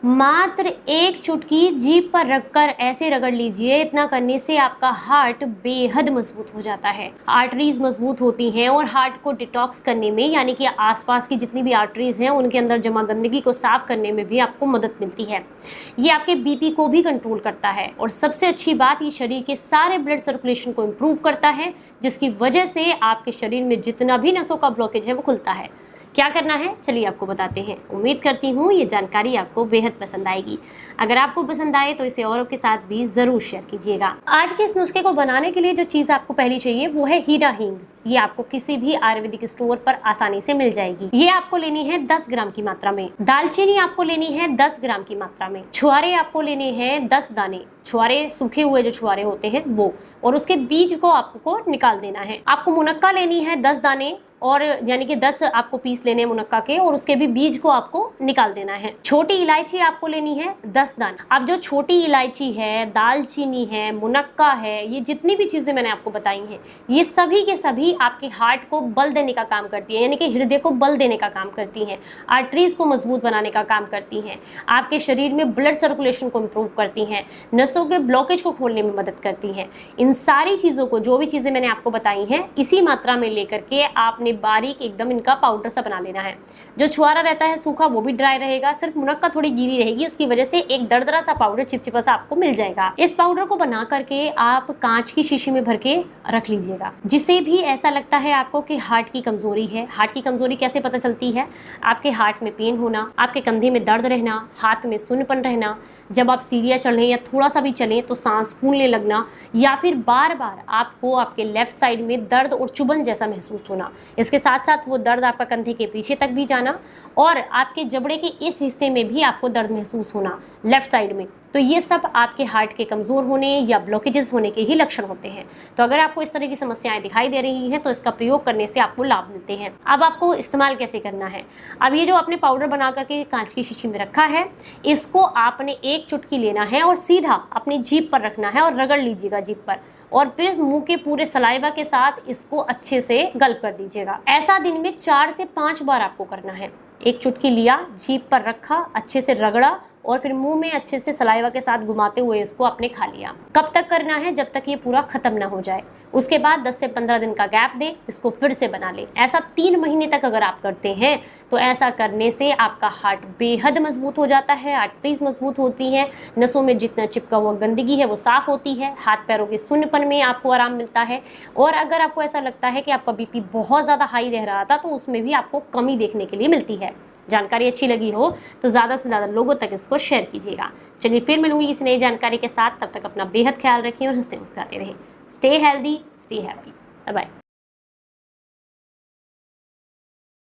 मात्र एक चुटकी जीभ पर रखकर ऐसे रगड़ लीजिए। इतना करने से आपका हार्ट बेहद मजबूत हो जाता है। आर्टरीज मजबूत होती हैं और हार्ट को डिटॉक्स करने में, यानी कि आसपास की जितनी भी आर्टरीज हैं उनके अंदर जमा गंदगी को साफ करने में भी आपको मदद मिलती है। ये आपके बीपी को भी कंट्रोल करता है और सबसे अच्छी बात, ये शरीर के सारे ब्लड सर्कुलेशन को इम्प्रूव करता है, जिसकी वजह से आपके शरीर में जितना भी नसों का ब्लॉकेज है वो खुलता है। क्या करना है चलिए आपको बताते हैं। उम्मीद करती हूँ ये जानकारी आपको बेहद पसंद आएगी। अगर आपको पसंद आए तो इसे औरों के साथ भी जरूर शेयर कीजिएगा। आज के इस नुस्खे को बनाने के लिए जो चीज़ आपको पहली चाहिए वो है हीरा हींग। ये आपको किसी भी आयुर्वेदिक स्टोर पर आसानी से मिल जाएगी। ये आपको लेनी है 10 ग्राम की मात्रा में। दालचीनी आपको लेनी है 10 ग्राम की मात्रा में। छुआरे आपको लेने हैं 10 दाने। छुआरे सूखे हुए जो छुआरे होते हैं वो, और उसके बीज को आपको निकाल देना है। आपको मुनक्का लेनी है 10 दाने, और यानी कि 10 आपको पीस लेने हैं मुनक्का के, और उसके भी बीज को आपको निकाल देना है। छोटी इलायची आपको लेनी है 10 दाने। अब जो छोटी इलायची है, दालचीनी है, मुनक्का है, ये जितनी भी चीजें मैंने आपको बताई हैं, ये सभी के सभी आपके हार्ट को बल देने का काम करती है, यानी कि हृदय को बल देने का काम करती हैं, आर्टरीज को मजबूत बनाने का काम करती हैं, आपके शरीर में ब्लड सर्कुलेशन को इम्प्रूव करती हैं, नसों के ब्लॉकेज को खोलने में मदद करती हैं। इन सारी चीज़ों को, जो भी चीज़ें मैंने आपको बताई हैं, इसी मात्रा में लेकर के आपने बारीक एकदम इनका पाउडर सा बना लेना है। जो छुआरा रहता है सूखा वो भी ड्राई रहेगा, सिर्फ मुनक्का थोड़ी गीली रहेगी, उसकी वजह से एक दरदरा सा पाउडर चिपचिपा सा आपको मिल जाएगा। इस पाउडर को बना करके आप कांच की शीशी में भर के रख लीजिएगा। जिसे भी ऐसा लगता है आपको कि हार्ट की कमजोरी है, हार्ट की कमजोरी कैसे पता चलती है? आपके हार्ट में पेन होना, आपके कंधे में दर्द रहना, हाथ में सुन्नपन रहना, जब आप सीढ़ियाँ चढ़ें या थोड़ा सा भी चलें तो सांस फूलने लगना, या फिर बार बार आपको आपके लेफ्ट साइड में दर्द और चुभन जैसा महसूस होना। इसके साथ साथ वो दर्द आपका कंधे के पीछे तक भी जाना, और आपके जबड़े के इस हिस्से में भी आपको दर्द महसूस होना लेफ्ट साइड में। तो ये सब आपके हार्ट के कमज़ोर होने या ब्लॉकेजेस होने के ही लक्षण होते हैं। तो अगर आपको इस तरह की समस्याएं दिखाई दे रही हैं तो इसका प्रयोग करने से आपको लाभ मिलते हैं। अब आपको इस्तेमाल कैसे करना है? अब ये जो आपने पाउडर बना करके कांच की शीशी में रखा है, इसको आपने एक चुटकी लेना है और सीधा अपनी जीभ पर रखना है और रगड़ लीजिएगा जीभ पर, और फिर मुंह के पूरे सलाइवा के साथ इसको अच्छे से गल्प कर दीजिएगा। ऐसा दिन में 4 से 5 बार आपको करना है। एक चुटकी लिया, जीभ पर रखा, अच्छे से रगड़ा, और फिर मुंह में अच्छे से सलाइवा के साथ घुमाते हुए इसको आपने खा लिया। कब तक करना है? जब तक ये पूरा खत्म ना हो जाए। उसके बाद 10 से 15 दिन का गैप दें, इसको फिर से बना लें। ऐसा 3 महीने तक अगर आप करते हैं तो ऐसा करने से आपका हार्ट बेहद मजबूत हो जाता है, आर्टरीज मजबूत होती हैं, नसों में जितना चिपका हुआ गंदगी है वो साफ होती है, हाथ पैरों के सुन्नपन में आपको आराम मिलता है। और अगर आपको ऐसा लगता है कि आपका बीपी बहुत ज़्यादा हाई रह रहा था तो उसमें भी आपको कमी देखने के लिए मिलती है। जानकारी अच्छी लगी हो तो ज़्यादा से ज़्यादा लोगों तक इसको शेयर कीजिएगा। चलिए फिर मिलूंगी किसी नई जानकारी के साथ। तब तक अपना बेहद ख्याल रखें और हंसते मुस्कुराते रहें। Stay healthy, stay happy. Bye bye.